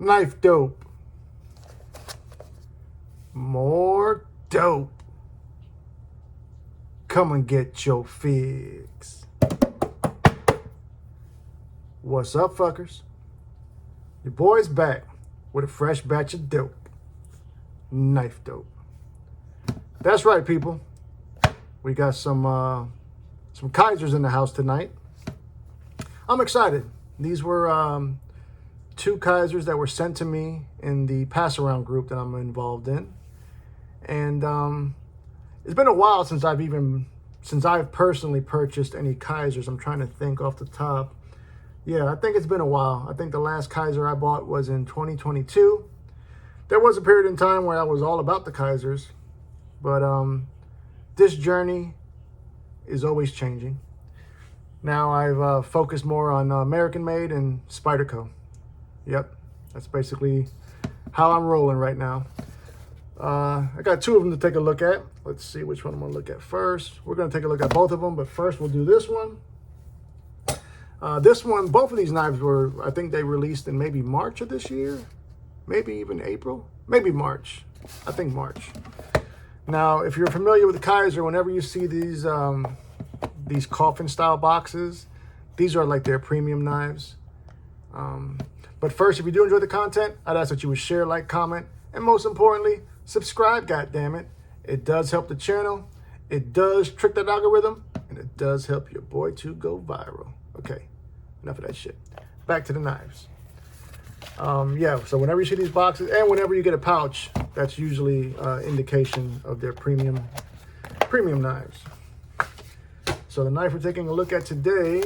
KnifeDope. More dope. Come and get your fix. What's up, fuckers? Your boy's back with a fresh batch of dope. KnifeDope. That's right, people. We got some Kizers in the house tonight. I'm excited. These were 2 Kizers that were sent to me in the pass-around group that I'm involved in. And it's been a while since I've personally purchased any Kizers. I'm trying to think off the top. Yeah, I think it's been a while. I think the last Kizer I bought was in 2022. There was a period in time where I was all about the Kizers, but this journey is always changing. Now I've focused more on American-made and Spyderco. Yep, that's basically how I'm rolling right now. I got 2 of them to take a look at. Let's see which one I'm going to look at first. We're going to take a look at both of them, but first we'll do this one. This one, both of these knives were, I think they released in maybe March of this year. Maybe even April. Maybe March. I think March. Now, if you're familiar with the Kizer, whenever you see these coffin-style boxes, these are like their premium knives. But first, if you do enjoy the content, I'd ask that you would share, like, comment, and most importantly, subscribe, goddammit. It does help the channel, it does trick that algorithm, and it does help your boy to go viral. Okay, enough of that shit. Back to the knives. Yeah, so whenever you see these boxes, and whenever you get a pouch, that's usually indication of their premium knives. So the knife we're taking a look at today,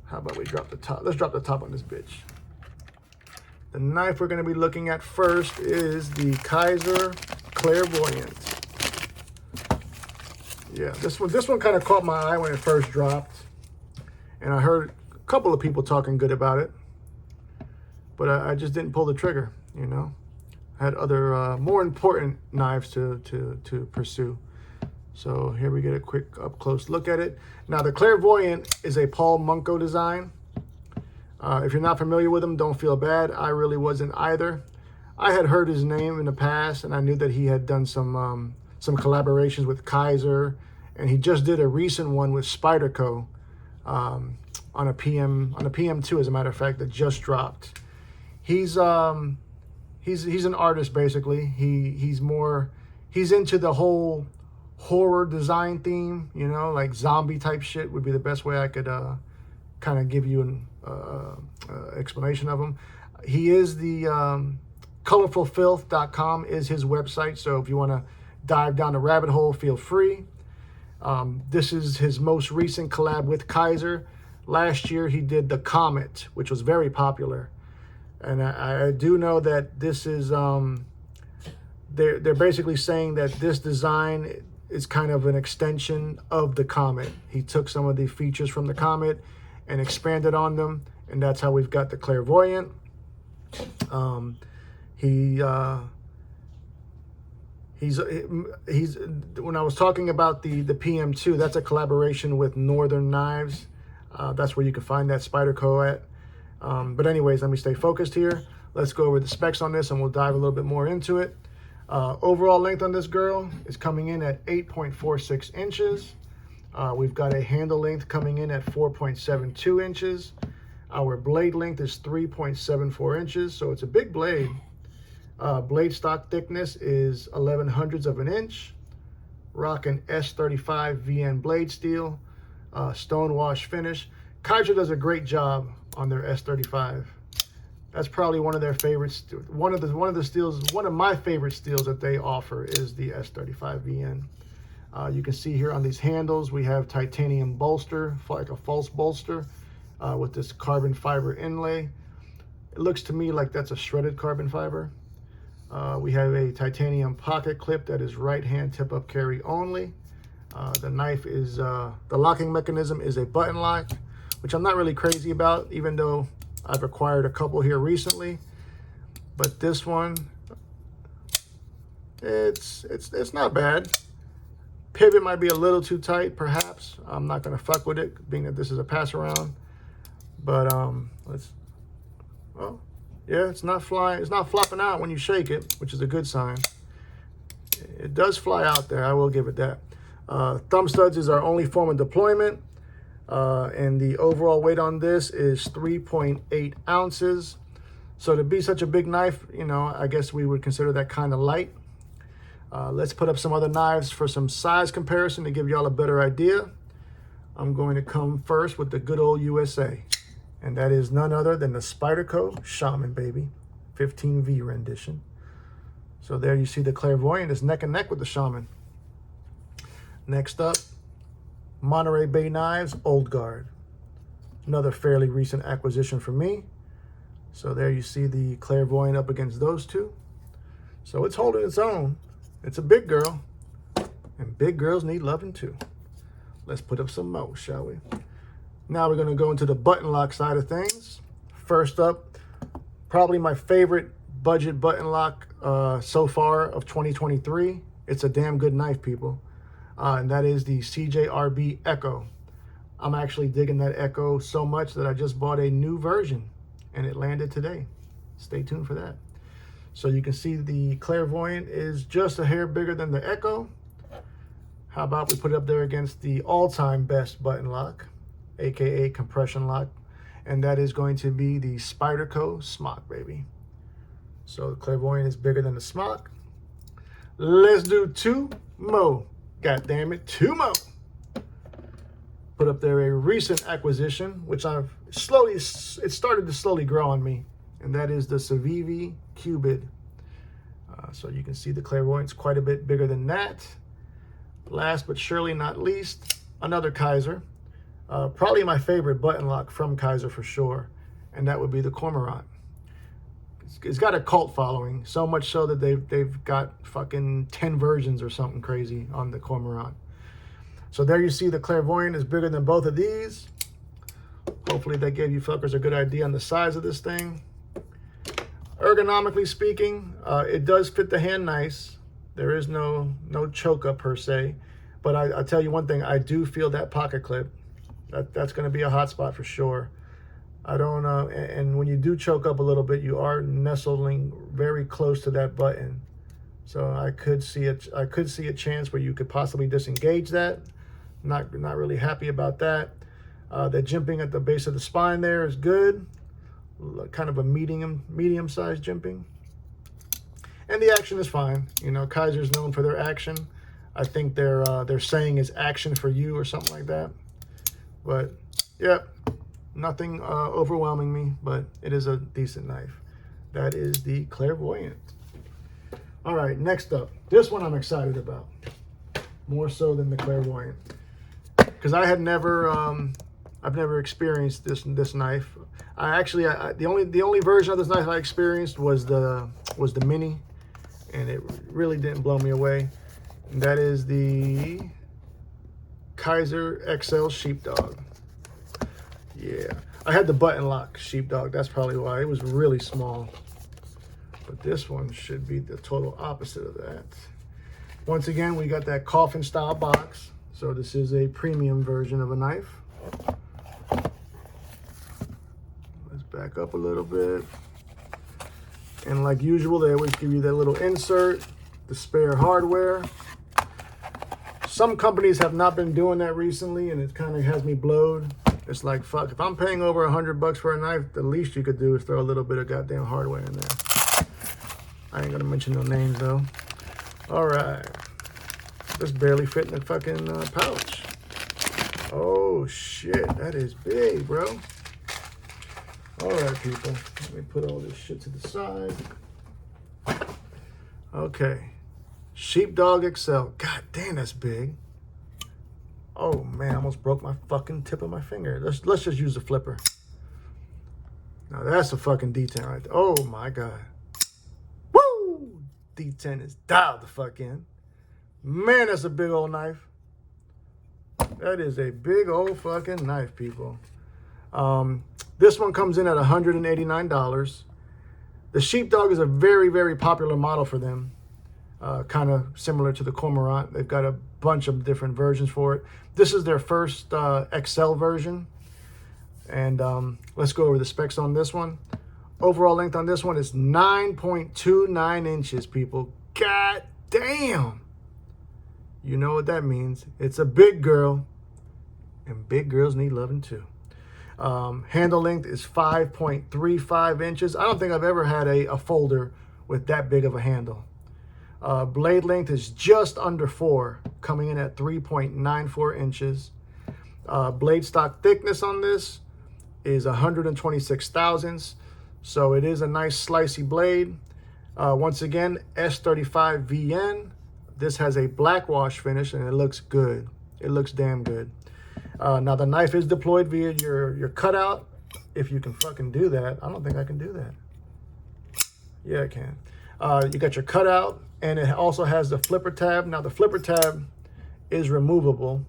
how about we drop the top? Let's drop the top on this bitch. The knife we're going to be looking at first is the Kizer Clairvoyance. Yeah, this one kind of caught my eye when it first dropped, and I heard a couple of people talking good about it, but I just didn't pull the trigger. You know, I had other more important knives to pursue. So here we get a quick up close look at it. Now the Clairvoyant is a Paul Munko design. If you're not familiar with him, don't feel bad. I really wasn't either. I had heard his name in the past, and I knew that he had done some collaborations with Kizer, and he just did a recent one with Spyderco on a PM2, as a matter of fact, that just dropped. He's an artist basically. He's into the whole horror design theme, you know, like zombie type shit would be the best way I could kind of give you an explanation of him. He is the colorfulfilth.com is his website, so if you want to dive down the rabbit hole, feel free. This is his most recent collab with Kizer. Last year he did the Comet, which was very popular, and I do know that this is they're basically saying that this design is kind of an extension of the Comet. He took some of the features from the Comet and expanded on them, and that's how we've got the Clairvoyant. He's when I was talking about the PM2, that's a collaboration with Northern Knives. That's where you can find that Spyderco at. But anyways, let me stay focused here. Let's go over the specs on this, and we'll dive a little bit more into it. Overall length on this girl is coming in at 8.46 inches. We've got a handle length coming in at 4.72 inches. Our blade length is 3.74 inches, so it's a big blade. Blade stock thickness is 11/100ths of an inch. Rocking S35 VN blade steel, stone wash finish. Kizer does a great job on their S35. That's probably one of their favorites. One of my favorite steels that they offer is the S35 VN. You can see here on these handles, we have titanium bolster, like a false bolster, with this carbon fiber inlay. It looks to me like that's a shredded carbon fiber. We have a titanium pocket clip that is right-hand tip-up carry only. The knife is, the locking mechanism is a button lock, which I'm not really crazy about, even though I've acquired a couple here recently. But this one, it's not bad. Pivot might be a little too tight, perhaps. I'm not gonna fuck with it, being that this is a pass around. But Yeah, it's not flying. It's not flopping out when you shake it, which is a good sign. It does fly out there. I will give it that. Thumb studs is our only form of deployment. And the overall weight on this is 3.8 ounces. So to be such a big knife, you know, I guess we would consider that kind of light. Let's put up some other knives for some size comparison to give y'all a better idea. I'm going to come first with the good old USA. And that is none other than the Spyderco Shaman, baby. 15V rendition. So there you see the Clairvoyant is neck and neck with the Shaman. Next up, Monterey Bay Knives, Old Guard. Another fairly recent acquisition for me. So there you see the Clairvoyant up against those two. So it's holding its own. It's a big girl. And big girls need loving too. Let's put up some more, shall we? Now we're going to go into the button lock side of things. First up, probably my favorite budget button lock so far of 2023. It's a damn good knife, people. And that is the CJRB Echo. I'm actually digging that Echo so much that I just bought a new version and it landed today. Stay tuned for that. So you can see the Clairvoyant is just a hair bigger than the Echo. How about we put it up there against the all-time best button lock, aka compression lock, and that is going to be the Spyderco Smock, baby. So the Clairvoyant is bigger than the Smock. Let's do two more. God damn it, two more. Put up there a recent acquisition, which it started to slowly grow on me, and that is the Civivi Cubid. So you can see the Clairvoyant's quite a bit bigger than that. Last but surely not least, another Kizer. Probably my favorite button lock from Kizer for sure, and that would be the Cormorant. It's got a cult following, so much so that they've got fucking 10 versions or something crazy on the Cormorant. So there you see the Clairvoyant is bigger than both of these. Hopefully that gave you fuckers a good idea on the size of this thing. Ergonomically speaking, it does fit the hand nice. There is no choke up per se, but I'll tell you one thing, I do feel that pocket clip. That's going to be a hot spot for sure. I don't know, and when you do choke up a little bit, you are nestling very close to that button. So I could see a chance where you could possibly disengage that. Not really happy about that. The jimping at the base of the spine there is good. Kind of a medium-sized jimping. And the action is fine. You know, Kizer's known for their action. I think their saying is action for you or something like that. But yeah, nothing overwhelming me, but it is a decent knife. That is the Clairvoyant. All right, next up, this one I'm excited about, more so than the Clairvoyant, because I've never experienced this knife. The only version of this knife I experienced was the Mini, and it really didn't blow me away. And that is the Kizer XL Sheepdog. Yeah, I had the button lock Sheepdog. That's probably why. It was really small. But this one should be the total opposite of that. Once again, we got that coffin style box. So this is a premium version of a knife. Let's back up a little bit. And like usual, they always give you that little insert, the spare hardware. Some companies have not been doing that recently, and it kind of has me blowed. It's like, fuck, if I'm paying over $100 for a knife, the least you could do is throw a little bit of goddamn hardware in there. I ain't gonna mention no names though. All right, this barely fit in the fucking pouch. Oh shit, that is big, bro. All right, people, let me put all this shit to the side. Okay, Sheepdog Excel. God damn, that's big. Oh man, I almost broke my fucking tip of my finger. Let's just use the flipper. Now that's a fucking D10 right there. Oh my god. Woo! D10 is dialed the fuck in. Man, that's a big old knife. That is a big old fucking knife, people. This one comes in at $189. The Sheepdog is a very, very popular model for them. Kind of similar to the Cormorant. They've got a bunch of different versions for it. This is their first XL version. And let's go over the specs on this one. Overall length on this one is 9.29 inches, people. God damn. You know what that means. It's a big girl, and big girls need loving too. Handle length is 5.35 inches. I don't think I've ever had a folder with that big of a handle. Blade length is just under 4, coming in at 3.94 inches. Blade stock thickness on this is 126 thousandths. So it is a nice slicey blade. Once again, S35 VN. This has a black wash finish and it looks good. It looks damn good. Now the knife is deployed via your cutout. If you can fucking do that. I don't think I can do that. Yeah, I can. You got your cutout, and it also has the flipper tab. Now the flipper tab is removable.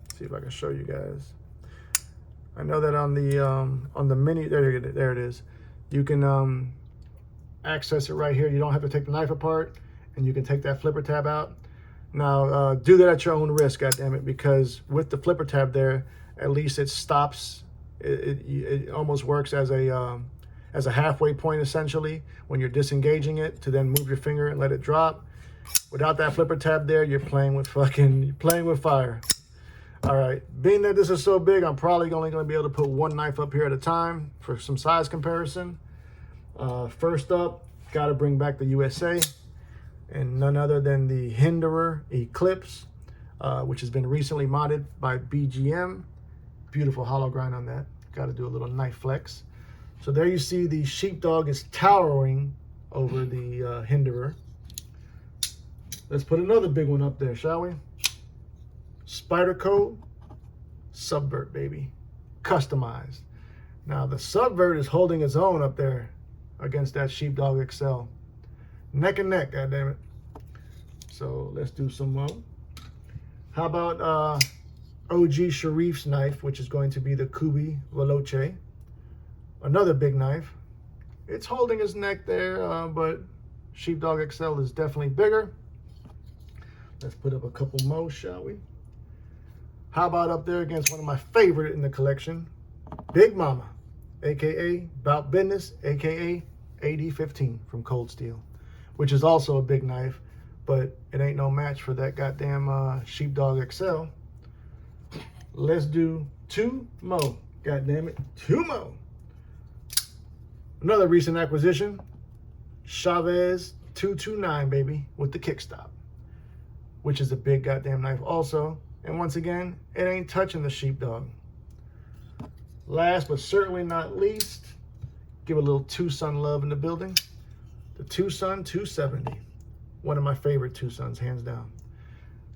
Let's see if I can show you guys. I know that on the mini, there it is. You can access it right here. You don't have to take the knife apart, and you can take that flipper tab out. Now, do that at your own risk, goddammit, because with the flipper tab there, at least it stops. It almost works as a halfway point, essentially, when you're disengaging it to then move your finger and let it drop. Without that flipper tab there, you're playing with fire. All right, being that this is so big, I'm probably only going to be able to put one knife up here at a time for some size comparison. First up, got to bring back the USA, and none other than the Hinderer Eclipse, which has been recently modded by BGM. Beautiful hollow grind on that. Got to do a little knife flex. So there you see the Sheepdog is towering over the Hinderer. Let's put another big one up there, shall we? Spyderco Subvert, baby. Customized. Now the Subvert is holding its own up there against that Sheepdog Excel. Neck and neck, goddammit. So let's do some more. How about OG Sharif's knife, which is going to be the Kubi Veloce. Another big knife. It's holding his neck there, but Sheepdog Excel is definitely bigger. Let's put up a couple more, shall we? How about up there against one of my favorite in the collection, Big Mama, aka Bout Business, aka AD15 from Cold Steel, which is also a big knife, but it ain't no match for that goddamn Sheepdog Excel. Let's do two more. God damn it, two more. Another recent acquisition, Chavez 229, baby, with the kickstop, which is a big goddamn knife also. And once again, it ain't touching the Sheepdog. Last but certainly not least, give a little Tucson love in the building. The Tucson 270, one of my favorite Tucsons, hands down.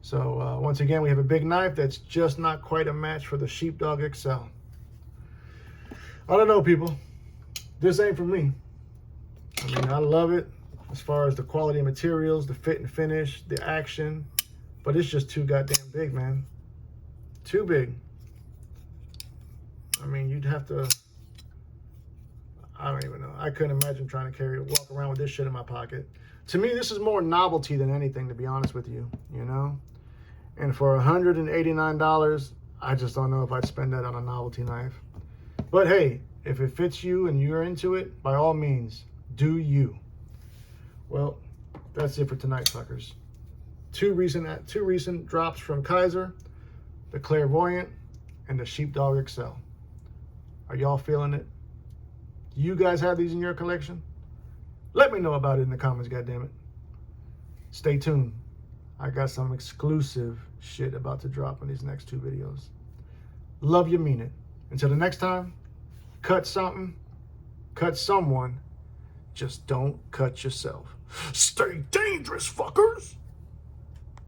So once again, we have a big knife that's just not quite a match for the Sheepdog Excel. I don't know, people. This ain't for me. I mean, I love it as far as the quality of materials, the fit and finish, the action, but it's just too goddamn big, man. Too big. I mean, you'd have to, I don't even know. I couldn't imagine trying to walk around with this shit in my pocket. To me, this is more novelty than anything, to be honest with you, you know? And for $189, I just don't know if I'd spend that on a novelty knife. But hey, if it fits you and you're into it, by all means, do you. Well, that's it for tonight, fuckers. Two recent drops from Kizer, the Clairvoyant and the Sheepdog Excel. Are y'all feeling it? Do you guys have these in your collection? Let me know about it in the comments, goddammit. Stay tuned. I got some exclusive shit about to drop in these next two videos. Love you, mean it. Until the next time, cut something, cut someone, just don't cut yourself. Stay dangerous, fuckers!